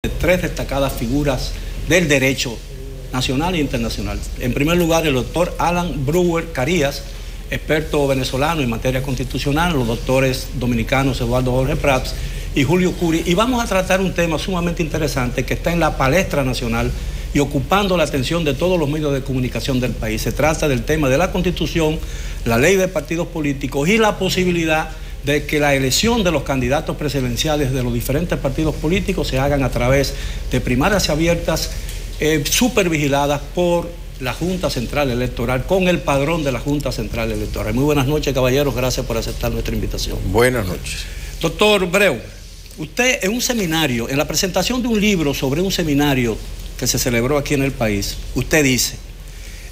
tres destacadas figuras del derecho nacional e internacional. En primer lugar, el doctor Alan Brewer Carías, experto venezolano en materia constitucional, los doctores dominicanos Eduardo Jorge Prats y Julio Curi, y vamos a tratar un tema sumamente interesante que está en la palestra nacional y ocupando la atención de todos los medios de comunicación del país. Se trata del tema de la Constitución, la ley de partidos políticos y la posibilidad de que la elección de los candidatos presidenciales de los diferentes partidos políticos se hagan a través de primarias abiertas, supervigiladas por la Junta Central Electoral, con el padrón de la Junta Central Electoral. Muy buenas noches, caballeros, gracias por aceptar nuestra invitación. Buenas noches. Doctor Breu, usted en un seminario, en la presentación de un libro sobre un seminario que se celebró aquí en el país, usted dice: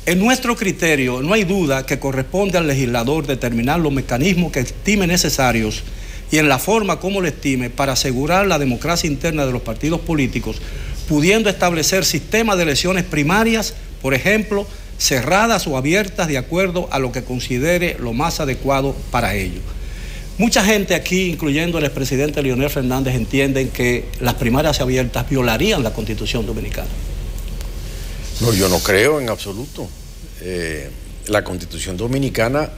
en nuestro criterio no hay duda que corresponde al legislador determinar los mecanismos que estime necesarios y en la forma como lo estime para asegurar la democracia interna de los partidos políticos, pudiendo establecer sistemas de elecciones primarias, por ejemplo, cerradas o abiertas de acuerdo a lo que considere lo más adecuado para ello. Mucha gente aquí, incluyendo el expresidente Leonel Fernández, entienden que las primarias abiertas violarían la Constitución dominicana. No, yo no creo en absoluto. La Constitución dominicana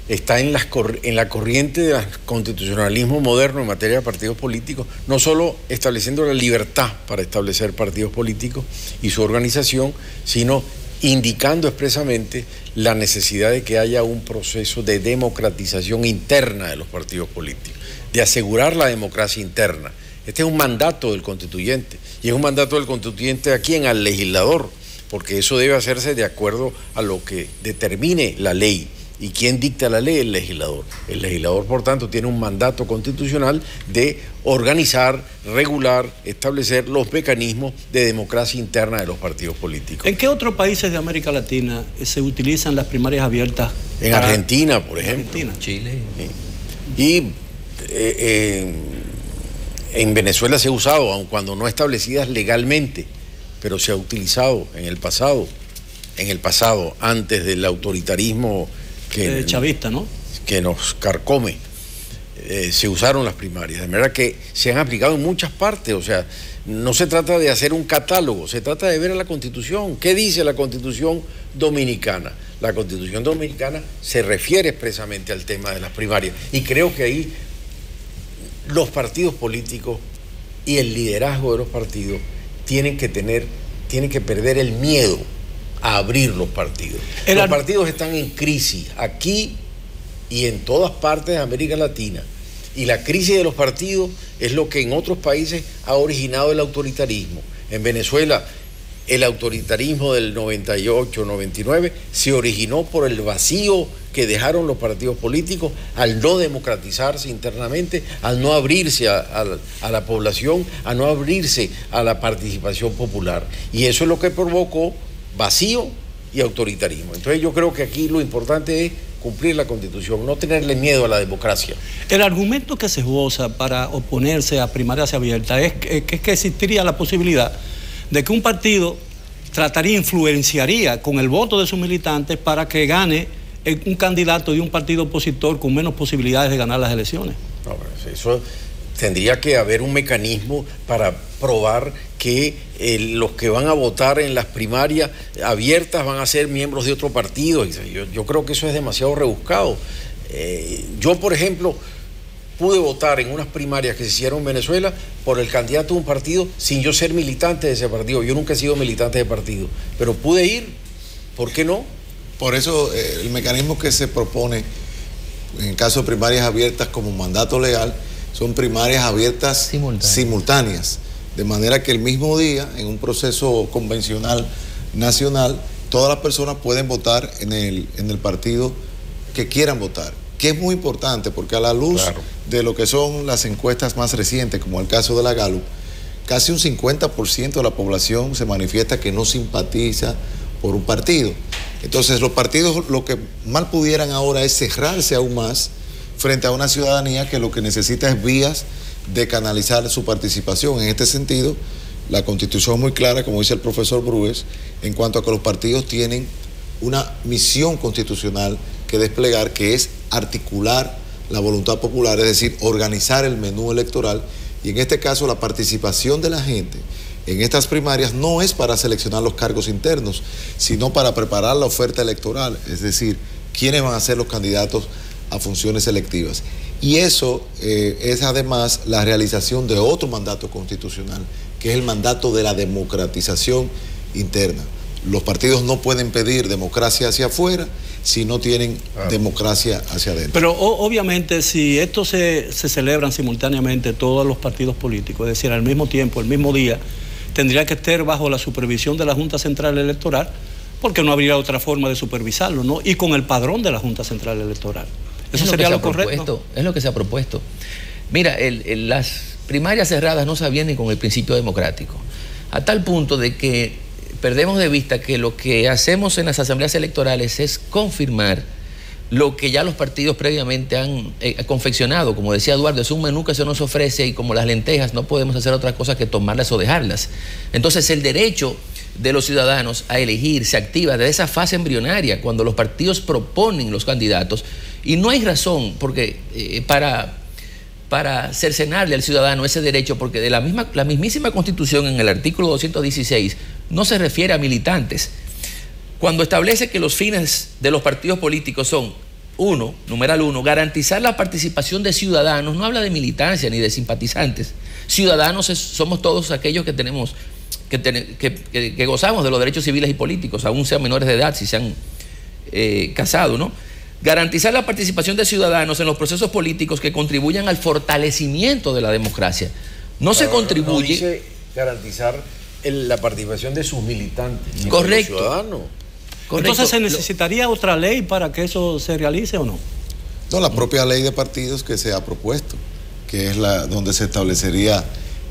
está en la corriente del constitucionalismo moderno en materia de partidos políticos, no solo estableciendo la libertad para establecer partidos políticos y su organización, sino indicando expresamente la necesidad de que haya un proceso de democratización interna de los partidos políticos, de asegurar la democracia interna. Este es un mandato del constituyente, y es un mandato del constituyente ¿a quién? Al legislador, porque eso debe hacerse de acuerdo a lo que determine la ley. ¿Y quién dicta la ley? El legislador. El legislador, por tanto, tiene un mandato constitucional de organizar, regular, establecer los mecanismos de democracia interna de los partidos políticos. ¿En qué otros países de América Latina se utilizan las primarias abiertas? En Argentina, por ejemplo. Argentina. Chile. Y en Venezuela se ha usado, aun cuando no establecidas legalmente, pero se ha utilizado en el pasado, antes del autoritarismo chavista, ¿no? Que nos carcome. Se usaron las primarias, de manera que se han aplicado en muchas partes. O sea, no se trata de hacer un catálogo, se trata de ver a la Constitución. ¿Qué dice la Constitución dominicana? La Constitución dominicana se refiere expresamente al tema de las primarias, y creo que ahí los partidos políticos y el liderazgo de los partidos tienen que perder el miedo a abrir los partidos. Los partidos están en crisis aquí y en todas partes de América Latina, y la crisis de los partidos es lo que en otros países ha originado el autoritarismo. En Venezuela, el autoritarismo del 98, 99 se originó por el vacío que dejaron los partidos políticos al no democratizarse internamente, al no abrirse a la población, a no abrirse a la participación popular, y eso es lo que provocó vacío y autoritarismo. Entonces yo creo que aquí lo importante es cumplir la Constitución, no tenerle miedo a la democracia. El argumento que se esboza para oponerse a primarias abiertas es que existiría la posibilidad de que un partido influenciaría con el voto de sus militantes para que gane un candidato de un partido opositor con menos posibilidades de ganar las elecciones. No, eso tendría que haber un mecanismo para probar que los que van a votar en las primarias abiertas van a ser miembros de otro partido. Yo creo que eso es demasiado rebuscado. Yo, por ejemplo, pude votar en unas primarias que se hicieron en Venezuela por el candidato de un partido sin yo ser militante de ese partido. Yo nunca he sido militante de partido, pero pude ir. ¿Por qué no? Por eso el mecanismo que se propone en caso de primarias abiertas como mandato legal son primarias abiertas simultáneas, de manera que el mismo día, en un proceso convencional nacional, todas las personas pueden votar en el partido que quieran votar, que es muy importante porque a la luz de lo que son las encuestas más recientes, como el caso de la Gallup, casi un 50% de la población se manifiesta que no simpatiza por un partido. Entonces los partidos lo que mal pudieran ahora es cerrarse aún más frente a una ciudadanía que lo que necesita es vías de canalizar su participación. En este sentido, la Constitución es muy clara, como dice el profesor Brues, en cuanto a que los partidos tienen una misión constitucional que desplegar, que es articular la voluntad popular, es decir, organizar el menú electoral, y en este caso la participación de la gente en estas primarias no es para seleccionar los cargos internos, sino para preparar la oferta electoral, es decir, quiénes van a ser los candidatos a funciones electivas. Y eso es además la realización de otro mandato constitucional, que es el mandato de la democratización interna. Los partidos no pueden pedir democracia hacia afuera si no tienen democracia hacia adentro. Pero obviamente si esto se celebran simultáneamente todos los partidos políticos, es decir, al mismo tiempo, el mismo día, tendría que estar bajo la supervisión de la Junta Central Electoral, porque no habría otra forma de supervisarlo, ¿no? Y con el padrón de la Junta Central Electoral. ¿Eso sería lo correcto? Es lo que se ha propuesto. Mira, las primarias cerradas no se avienen con el principio democrático, a tal punto de que perdemos de vista que lo que hacemos en las asambleas electorales es confirmar lo que ya los partidos previamente han confeccionado. Como decía Eduardo, es un menú que se nos ofrece y como las lentejas no podemos hacer otra cosa que tomarlas o dejarlas. Entonces el derecho de los ciudadanos a elegir se activa desde esa fase embrionaria, cuando los partidos proponen los candidatos, y no hay razón porque para cercenarle al ciudadano ese derecho, porque de la mismísima Constitución, en el artículo 216, no se refiere a militantes. Cuando establece que los fines de los partidos políticos son, numeral 1, garantizar la participación de ciudadanos, no habla de militancia ni de simpatizantes. Ciudadanos somos todos aquellos que tenemos, que gozamos de los derechos civiles y políticos, aún sean menores de edad, si se han casado, ¿no? Garantizar la participación de ciudadanos en los procesos políticos que contribuyan al fortalecimiento de la democracia. No se contribuye... No dice garantizar la participación de sus militantes. Correcto. De los ciudadanos. Correcto. Entonces, ¿se necesitaría otra ley para que eso se realice o no? No, la propia ley de partidos que se ha propuesto, que es donde se establecería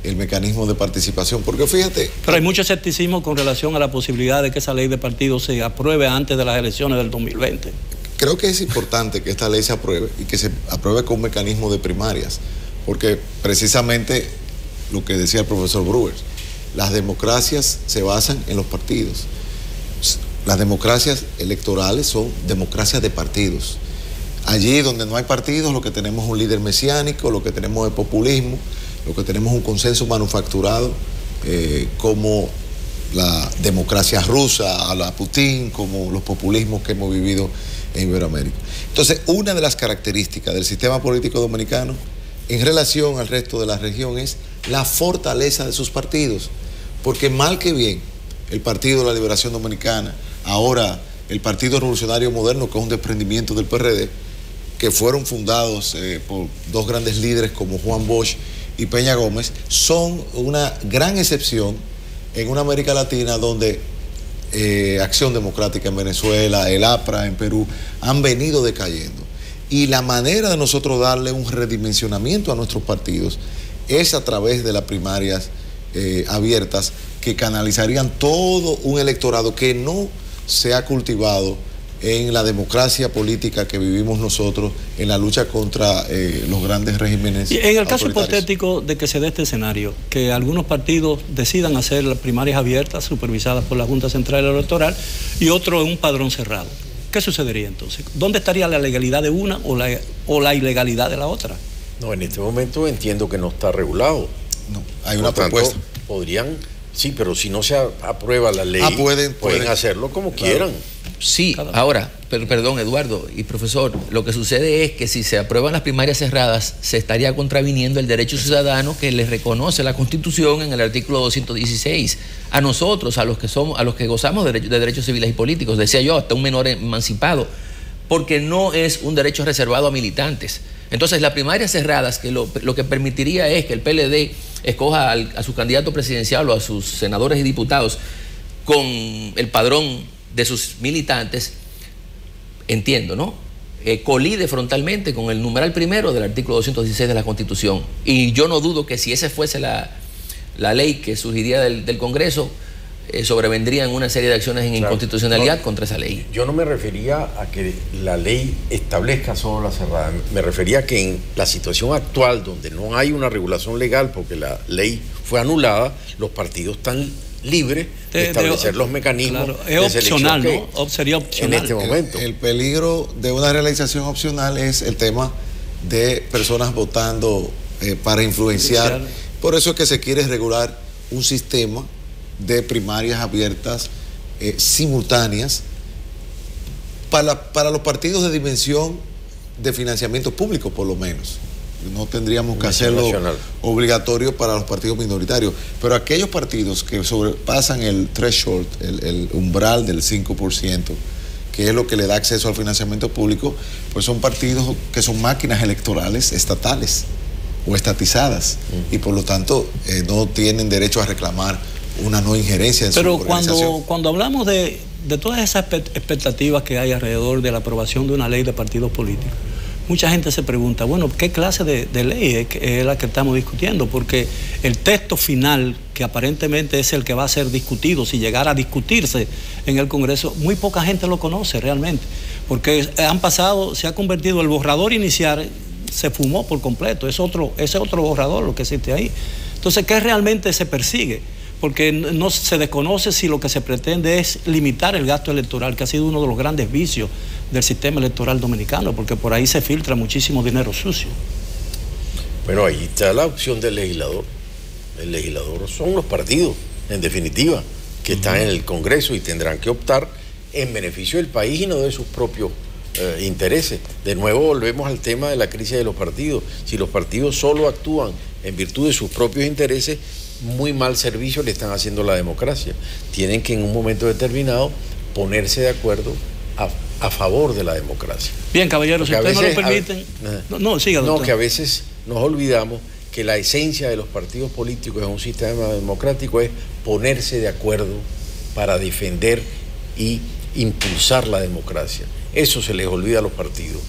el mecanismo de participación. Porque fíjate... Pero hay mucho escepticismo con relación a la posibilidad de que esa ley de partidos se apruebe antes de las elecciones del 2020. Creo que es importante que esta ley se apruebe y que se apruebe con un mecanismo de primarias, porque precisamente lo que decía el profesor Brewer, las democracias se basan en los partidos. Las democracias electorales son democracias de partidos. Allí donde no hay partidos, lo que tenemos es un líder mesiánico, lo que tenemos es populismo, lo que tenemos es un consenso manufacturado, como la democracia rusa a la Putin, como los populismos que hemos vivido en Iberoamérica. Entonces, una de las características del sistema político dominicano en relación al resto de la región es la fortaleza de sus partidos, porque mal que bien, el Partido de la Liberación Dominicana, ahora el Partido Revolucionario Moderno, que es un desprendimiento del PRD, que fueron fundados por dos grandes líderes como Juan Bosch y Peña Gómez, son una gran excepción en una América Latina donde Acción Democrática en Venezuela, el APRA en Perú, han venido decayendo. Y la manera de nosotros darle un redimensionamiento a nuestros partidos es a través de las primarias abiertas, que canalizarían todo un electorado que no se ha cultivado en la democracia política que vivimos nosotros, en la lucha contra los grandes regímenes. Y en el caso hipotético de que se dé este escenario, que algunos partidos decidan hacer las primarias abiertas, supervisadas por la Junta Central Electoral, y otro en un padrón cerrado, ¿qué sucedería entonces? ¿Dónde estaría la legalidad de una o la ilegalidad de la otra? No, en este momento entiendo que no está regulado. No, hay una propuesta. Podrían, sí, pero si no se aprueba la ley, pueden hacerlo como quieran. Sí, ahora, perdón Eduardo y profesor, lo que sucede es que si se aprueban las primarias cerradas, se estaría contraviniendo el derecho ciudadano que les reconoce la Constitución en el artículo 216. A nosotros, a los que gozamos de derechos civiles y políticos, decía yo, hasta un menor emancipado, porque no es un derecho reservado a militantes. Entonces, las primarias cerradas, que lo que permitiría es que el PLD escoja a su candidato presidencial o a sus senadores y diputados con el padrón de sus militantes, entiendo, ¿no? Colide frontalmente con el numeral primero del artículo 216 de la Constitución. Y yo no dudo que si esa fuese la ley que surgiría del Congreso, sobrevendrían una serie de acciones en inconstitucionalidad contra esa ley. Yo no me refería a que la ley establezca solo la cerrada, me refería a que en la situación actual, donde no hay una regulación legal porque la ley fue anulada, los partidos están libres de establecer los mecanismos. Claro, es opcional, ¿no? Sería opcional. En este momento. El peligro de una realización opcional es el tema de personas votando para influenciar. Por eso es que se quiere regular un sistema de primarias abiertas simultáneas para los partidos de dimensión de financiamiento público, por lo menos. No tendríamos que hacerlo obligatorio para los partidos minoritarios, pero aquellos partidos que sobrepasan el threshold, el umbral del 5%, que es lo que le da acceso al financiamiento público, pues son partidos que son máquinas electorales estatales o estatizadas, y por lo tanto no tienen derecho a reclamar una no injerencia en su organización. Pero cuando hablamos de todas esas expectativas que hay alrededor de la aprobación de una ley de partidos políticos, mucha gente se pregunta, bueno, ¿qué clase de ley es la que estamos discutiendo? Porque el texto final, que aparentemente es el que va a ser discutido, si llegara a discutirse en el Congreso, muy poca gente lo conoce realmente, porque se ha convertido, el borrador inicial se fumó por completo, ese otro borrador lo que existe ahí. Entonces, ¿qué realmente se persigue? Porque no se desconoce si lo que se pretende es limitar el gasto electoral, que ha sido uno de los grandes vicios del sistema electoral dominicano, porque por ahí se filtra muchísimo dinero sucio. Bueno, ahí está la opción del legislador. El legislador son los partidos, en definitiva, que están en el Congreso y tendrán que optar en beneficio del país y no de sus propios intereses. De nuevo volvemos al tema de la crisis de los partidos. Si los partidos solo actúan en virtud de sus propios intereses, muy mal servicio le están haciendo a la democracia. Tienen que en un momento determinado ponerse de acuerdo a favor de la democracia. Bien, caballeros, si ustedes no lo permiten... Siga, doctor. No, que a veces nos olvidamos que la esencia de los partidos políticos en un sistema democrático es ponerse de acuerdo para defender y impulsar la democracia. Eso se les olvida a los partidos.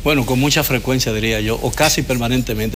Bueno, con mucha frecuencia diría yo, o casi permanentemente.